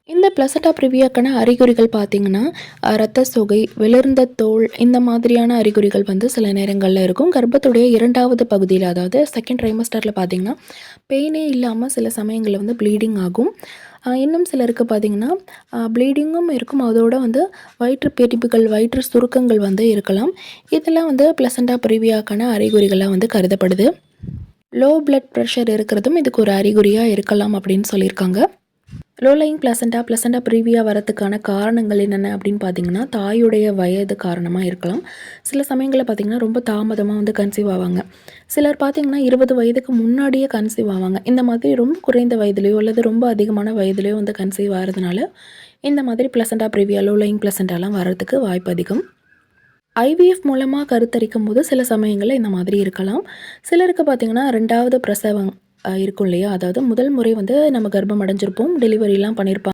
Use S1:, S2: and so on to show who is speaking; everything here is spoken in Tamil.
S1: இந்த பிளசண்டா ப்ரிவியாக்கான அறிகுறிகள் பார்த்தீங்கன்னா, இரத்த சோகை, வெளிர்ந்த தோல் இந்த மாதிரியான அறிகுறிகள் வந்து சில நேரங்கள்ல இருக்கும். கர்ப்பத்துடைய 2வது பகுதியில அதாவது 2ண்ட் ட்ரைமஸ்டர்ல பார்த்தீங்கன்னா, பெயினே இல்லாம சில சமயங்கள்ல வந்து ப்ளீடிங் ஆகும். இன்னும் சிலருக்கு பார்த்தீங்கன்னா, ப்ளீடிங்கும் இருக்கும். அதோட வந்து வயிற்று பெரிப்புகள், வயிற்று சுருக்கங்கள் வந்து இருக்கலாம். இதெல்லாம் வந்து பிளசண்டா ப்ரிவியாக்கான அறிகுறிகளா வந்து கருதப்படுது. லோ பிளட் பிரஷர் இருக்கிறதும் இதுக்கு ஒரு அறிகுறியா இருக்கலாம் அப்படின்னு சொல்லியிருக்காங்க. லோ லையிங் பிளசண்டா, பிளசண்டா ப்ரீவியா வரதுக்கான காரணங்கள் என்னென்ன அப்படின்னு பார்த்தீங்கன்னா, தாயுடைய வயது காரணமா இருக்கலாம். சில சமயங்கள்ல பார்த்தீங்கன்னா, ரொம்ப தாமதமா வந்து கன்சீவ் ஆவாங்க. சிலர் பார்த்தீங்கன்னா, 20 வயதுக்கு முன்னாடியே கன்சீவ் ஆவாங்க. இந்த மாதிரி ரொம்ப குறைந்த வயதிலயோ அல்லது ரொம்ப அதிகமான வயதிலயோ வந்து கன்சீவ் ஆறதுனால, இந்த மாதிரி பிளசண்டா ப்ரீவியா, லோ லையிங் பிளசண்டாலாம் வரதுக்கு வாய்ப்பு அதிகம். ஐவிஎஃப் மூலமா கருத்தரிக்கும்போது சில சமயங்கள்ல இந்த மாதிரி இருக்கலாம். சிலருக்கு பார்த்தீங்கன்னா, 2வது பிரசவம் இருக்கும் இல்லையா? அதாவது முதல் முறை வந்து நம்ம கர்ப்பம் அடைஞ்சிருப்போம். டெலிவரிலாம் பண்ணியிருப்பாங்க.